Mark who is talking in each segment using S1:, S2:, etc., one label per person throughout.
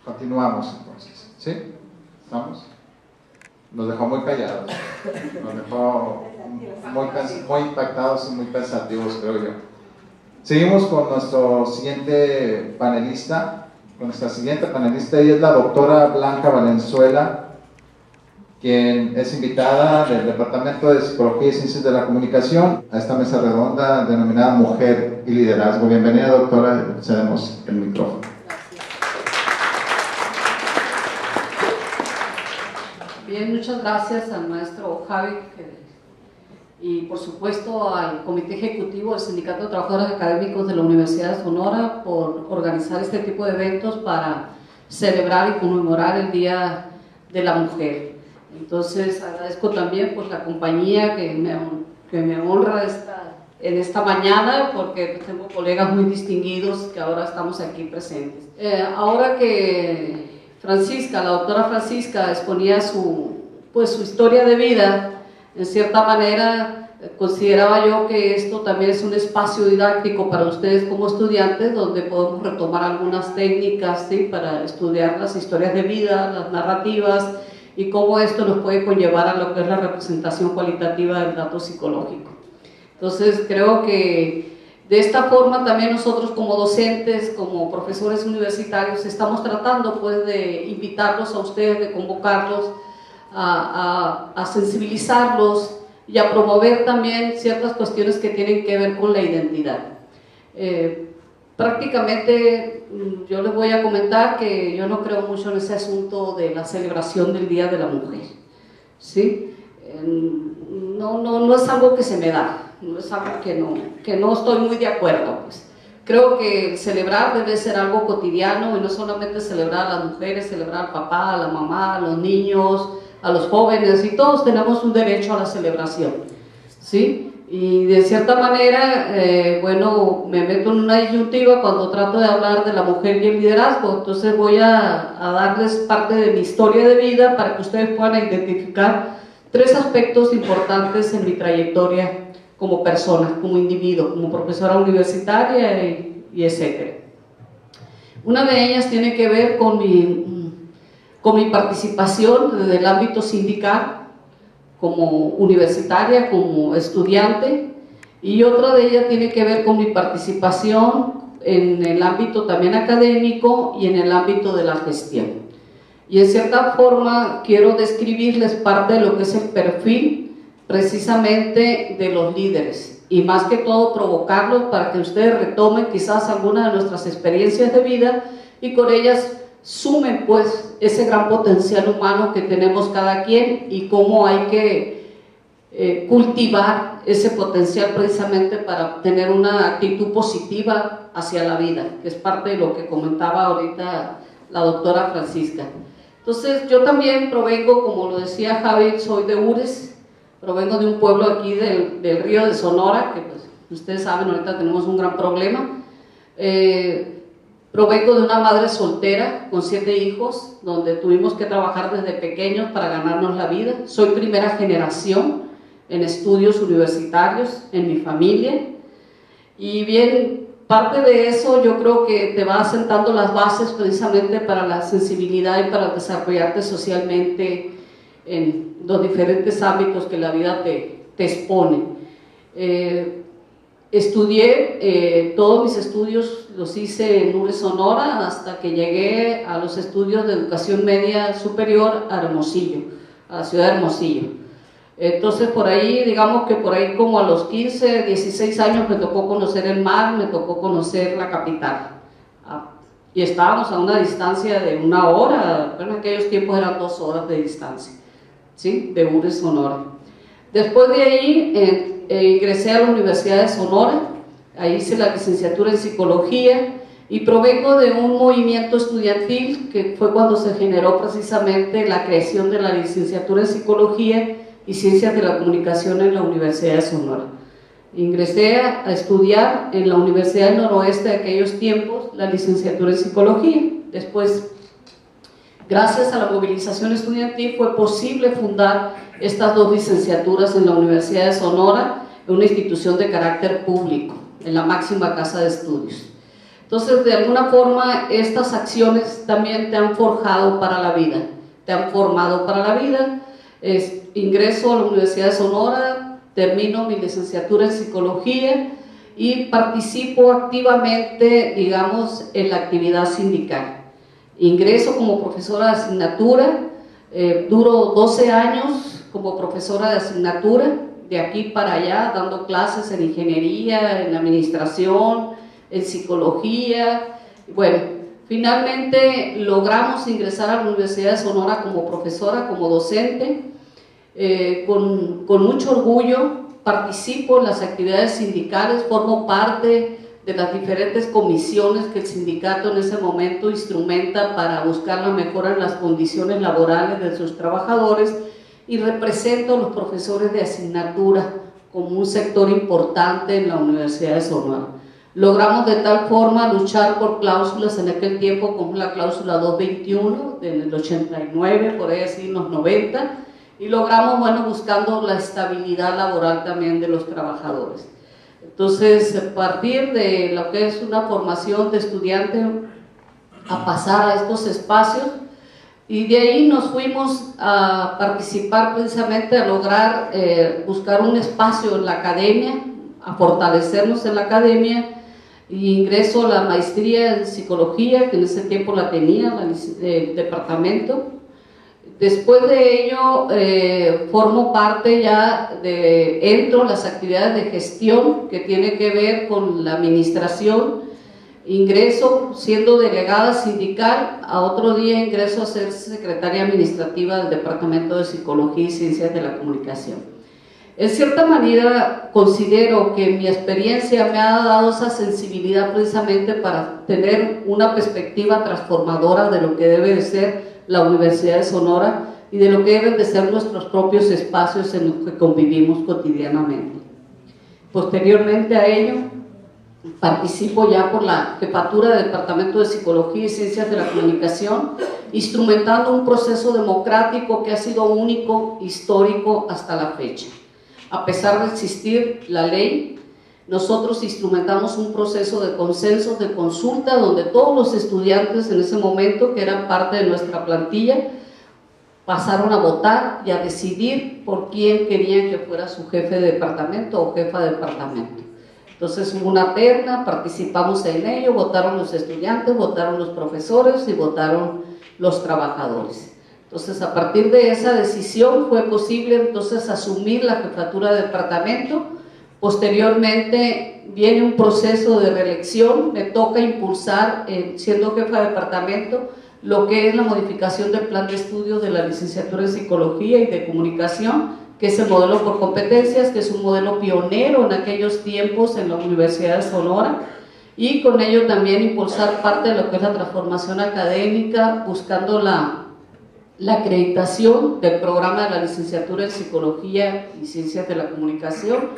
S1: Continuamos entonces, ¿sí? ¿Estamos? Nos dejó muy callados, nos dejó muy impactados y muy pensativos, creo yo. Seguimos con nuestro siguiente panelista, con nuestra siguiente panelista. Ella es la doctora Blanca Valenzuela, quien es invitada del Departamento de Psicología y Ciencias de la Comunicación a esta mesa redonda denominada Mujer y Liderazgo. Bienvenida, doctora, le cedemos el micrófono.
S2: Bien, muchas gracias al maestro Javi y por supuesto al Comité Ejecutivo del Sindicato de Trabajadores Académicos de la Universidad de Sonora por organizar este tipo de eventos para celebrar y conmemorar el Día de la Mujer. Entonces agradezco también pues, la compañía que me honra en esta mañana, porque pues, tengo colegas muy distinguidos que ahora estamos aquí presentes. Ahora que Francisca, la doctora Francisca, exponía su historia de vida, en cierta manera consideraba yo que esto también es un espacio didáctico para ustedes como estudiantes, donde podemos retomar algunas técnicas, ¿sí?, para estudiar las historias de vida, las narrativas, y cómo esto nos puede conllevar a lo que es la representación cualitativa del dato psicológico. Entonces creo que de esta forma también nosotros como docentes, como profesores universitarios, estamos tratando pues de invitarlos a ustedes, de convocarlos a sensibilizarlos y a promover también ciertas cuestiones que tienen que ver con la identidad. Prácticamente yo les voy a comentar que yo no creo mucho en ese asunto de la celebración del Día de la Mujer, ¿sí? No es algo que se me da, no es algo que no estoy muy de acuerdo, pues. Creo que celebrar debe ser algo cotidiano y no solamente celebrar a las mujeres, celebrar al papá, a la mamá, a los niños, a los jóvenes, y todos tenemos un derecho a la celebración, ¿sí? Y de cierta manera, bueno, me meto en una disyuntiva cuando trato de hablar de la mujer y el liderazgo. Entonces voy a darles parte de mi historia de vida para que ustedes puedan identificar tres aspectos importantes en mi trayectoria como persona, como individuo, como profesora universitaria y etcétera. Una de ellas tiene que ver con mi participación desde el ámbito sindical, como universitaria, como estudiante, y otra de ellas tiene que ver con mi participación en el ámbito también académico y en el ámbito de la gestión. Y en cierta forma quiero describirles parte de lo que es el perfil precisamente de los líderes, y más que todo provocarlos para que ustedes retomen quizás algunas de nuestras experiencias de vida y con ellas sumen pues ese gran potencial humano que tenemos cada quien y cómo hay que cultivar ese potencial precisamente para tener una actitud positiva hacia la vida, que es parte de lo que comentaba ahorita la doctora Francisca. Entonces yo también provengo, como lo decía Javi, soy de Ures, provengo de un pueblo aquí del río de Sonora, que pues, ustedes saben, ahorita tenemos un gran problema. Provengo de una madre soltera con 7 hijos, donde tuvimos que trabajar desde pequeños para ganarnos la vida. Soy primera generación en estudios universitarios en mi familia. Y bien, parte de eso yo creo que te va asentando las bases precisamente para la sensibilidad y para desarrollarte socialmente en los diferentes ámbitos que la vida te expone. Estudié, todos mis estudios los hice en Ures, Sonora, hasta que llegué a los estudios de educación media superior a Hermosillo, a la ciudad de Hermosillo. Entonces por ahí, digamos que por ahí como a los 15, 16 años me tocó conocer el mar, me tocó conocer la capital. Y estábamos a una distancia de 1 hora, en aquellos tiempos eran 2 horas de distancia, ¿sí?, de Ures, Sonora. Después de ahí ingresé a la Universidad de Sonora, ahí hice la licenciatura en Psicología y provengo de un movimiento estudiantil que fue cuando se generó precisamente la creación de la licenciatura en Psicología y Ciencias de la Comunicación en la Universidad de Sonora. Ingresé a estudiar en la Universidad del Noroeste de aquellos tiempos la licenciatura en Psicología. Después, gracias a la movilización estudiantil, fue posible fundar estas 2 licenciaturas en la Universidad de Sonora, en una institución de carácter público, en la máxima casa de estudios. Entonces, de alguna forma, estas acciones también te han forjado para la vida, te han formado para la vida. Ingreso a la Universidad de Sonora, termino mi licenciatura en Psicología y participo activamente, digamos, en la actividad sindical. Ingreso como profesora de asignatura, duro 12 años como profesora de asignatura, de aquí para allá, dando clases en ingeniería, en administración, en psicología. Bueno, finalmente logramos ingresar a la Universidad de Sonora como profesora, como docente, con mucho orgullo. Participo en las actividades sindicales, formo parte de las diferentes comisiones que el sindicato en ese momento instrumenta para buscar la mejora en las condiciones laborales de sus trabajadores, y represento a los profesores de asignatura como un sector importante en la Universidad de Sonora. Logramos de tal forma luchar por cláusulas en aquel tiempo, como la cláusula 221 del 89, por ahí así en los 90, y logramos, bueno, buscando la estabilidad laboral también de los trabajadores. Entonces, a partir de lo que es una formación de estudiante, a pasar a estos espacios, y de ahí nos fuimos a participar precisamente, a lograr buscar un espacio en la academia, a fortalecernos en la academia, y ingreso a la maestría en psicología, que en ese tiempo la tenía el departamento. Después de ello formo parte ya entro en las actividades de gestión que tiene que ver con la administración. Ingreso siendo delegada sindical, a otro día ingreso a ser secretaria administrativa del Departamento de Psicología y Ciencias de la Comunicación. En cierta manera considero que mi experiencia me ha dado esa sensibilidad precisamente para tener una perspectiva transformadora de lo que debe de ser la Universidad de Sonora y de lo que deben de ser nuestros propios espacios en los que convivimos cotidianamente. Posteriormente a ello, participo ya por la jefatura del Departamento de Psicología y Ciencias de la Comunicación, instrumentando un proceso democrático que ha sido único, histórico hasta la fecha. A pesar de existir la ley, nosotros instrumentamos un proceso de consenso, de consulta, donde todos los estudiantes en ese momento, que eran parte de nuestra plantilla, pasaron a votar y a decidir por quién querían que fuera su jefe de departamento o jefa de departamento. Entonces hubo una terna, participamos en ello, votaron los estudiantes, votaron los profesores y votaron los trabajadores. Entonces, a partir de esa decisión fue posible entonces asumir la jefatura de departamento. Posteriormente viene un proceso de reelección, me toca impulsar, siendo jefa de departamento, lo que es la modificación del plan de estudios de la licenciatura en Psicología y de Comunicación, que es el modelo por competencias, que es un modelo pionero en aquellos tiempos en la Universidad de Sonora, y con ello también impulsar parte de lo que es la transformación académica, buscando la acreditación del programa de la licenciatura en Psicología y Ciencias de la Comunicación,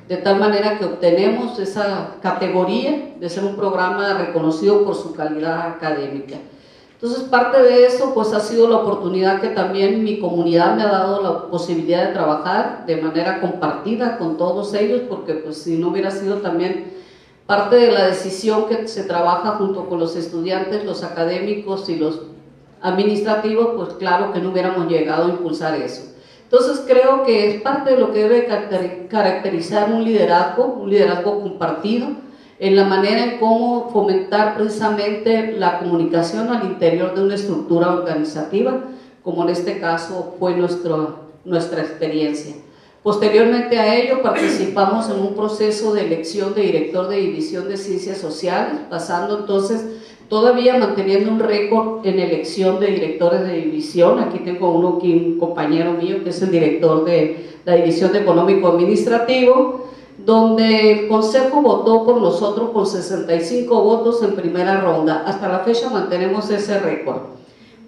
S2: de tal manera que obtenemos esa categoría de ser un programa reconocido por su calidad académica. Entonces, parte de eso pues ha sido la oportunidad que también mi comunidad me ha dado la posibilidad de trabajar de manera compartida con todos ellos, porque pues si no hubiera sido también parte de la decisión que se trabaja junto con los estudiantes, los académicos y los administrativos, pues claro que no hubiéramos llegado a impulsar eso. Entonces creo que es parte de lo que debe caracterizar un liderazgo compartido, en la manera en cómo fomentar precisamente la comunicación al interior de una estructura organizativa, como en este caso fue nuestra experiencia. Posteriormente a ello participamos en un proceso de elección de director de división de Ciencias Sociales, pasando entonces, todavía manteniendo un récord en elección de directores de división. Aquí tengo un compañero mío que es el director de la división de Económico Administrativo, donde el Consejo votó por nosotros con 65 votos en primera ronda. Hasta la fecha mantenemos ese récord.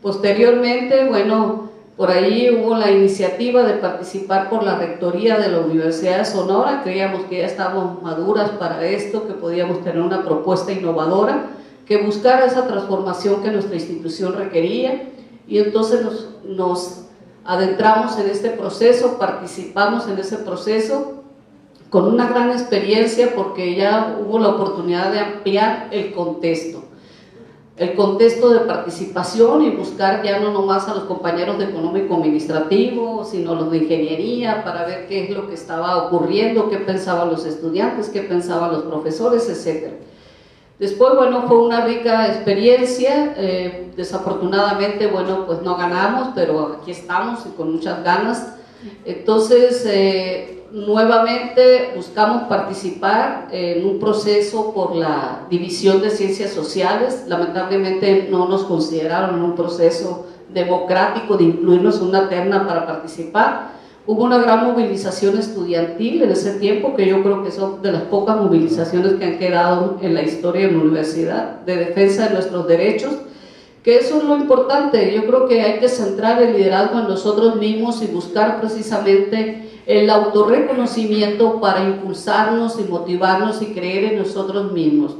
S2: Posteriormente, bueno, por ahí hubo la iniciativa de participar por la rectoría de la Universidad de Sonora. Creíamos que ya estábamos maduras para esto, que podíamos tener una propuesta innovadora que buscara esa transformación que nuestra institución requería, y entonces nos adentramos en este proceso, participamos en ese proceso, con una gran experiencia porque ya hubo la oportunidad de ampliar el contexto de participación y buscar ya no nomás a los compañeros de económico administrativo, sino los de ingeniería, para ver qué es lo que estaba ocurriendo, qué pensaban los estudiantes, qué pensaban los profesores, etc. Después, bueno, fue una rica experiencia, desafortunadamente, bueno, pues no ganamos, pero aquí estamos y con muchas ganas. Entonces, nuevamente buscamos participar en un proceso por la División de Ciencias Sociales. Lamentablemente no nos consideraron en un proceso democrático de incluirnos en una terna para participar. Hubo una gran movilización estudiantil en ese tiempo, que yo creo que son de las pocas movilizaciones que han quedado en la historia de la universidad, de defensa de nuestros derechos, que eso es lo importante. Yo creo que hay que centrar el liderazgo en nosotros mismos y buscar precisamente el autorreconocimiento para impulsarnos y motivarnos y creer en nosotros mismos.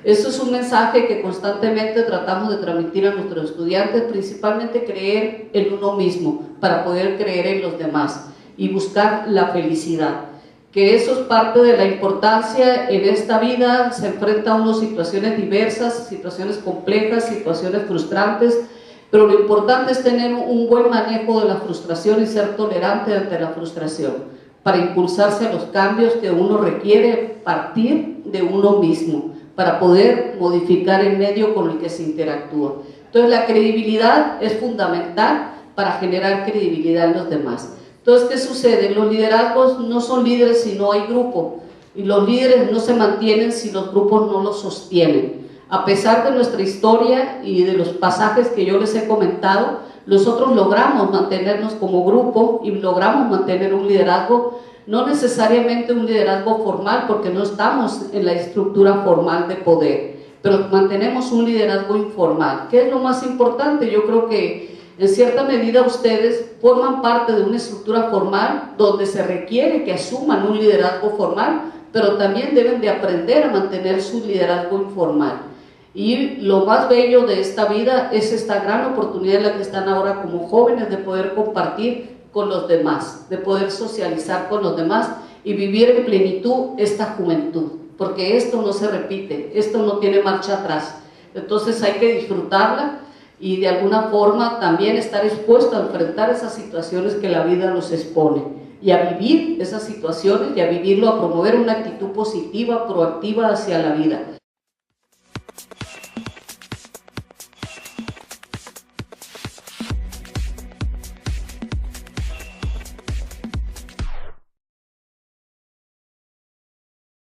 S2: Eso es un mensaje que constantemente tratamos de transmitir a nuestros estudiantes, principalmente creer en uno mismo para poder creer en los demás y buscar la felicidad. Que eso es parte de la importancia en esta vida. Se enfrenta a unas situaciones diversas, situaciones complejas, situaciones frustrantes, pero lo importante es tener un buen manejo de la frustración y ser tolerante ante la frustración para impulsarse a los cambios que uno requiere partir de uno mismo para poder modificar el medio con el que se interactúa. Entonces la credibilidad es fundamental para generar credibilidad en los demás. Entonces, ¿qué sucede? Los liderazgos no son líderes si no hay grupo, y los líderes no se mantienen si los grupos no los sostienen. A pesar de nuestra historia y de los pasajes que yo les he comentado, nosotros logramos mantenernos como grupo y logramos mantener un liderazgo, no necesariamente un liderazgo formal, porque no estamos en la estructura formal de poder, pero mantenemos un liderazgo informal. ¿Qué es lo más importante? Yo creo que en cierta medida ustedes forman parte de una estructura formal donde se requiere que asuman un liderazgo formal, pero también deben de aprender a mantener su liderazgo informal. Y lo más bello de esta vida es esta gran oportunidad en la que están ahora como jóvenes de poder compartir con los demás, de poder socializar con los demás y vivir en plenitud esta juventud, porque esto no se repite, esto no tiene marcha atrás. Entonces hay que disfrutarla y de alguna forma también estar expuesto a enfrentar esas situaciones que la vida nos expone y a vivir esas situaciones y a vivirlo, a promover una actitud positiva, proactiva hacia la vida.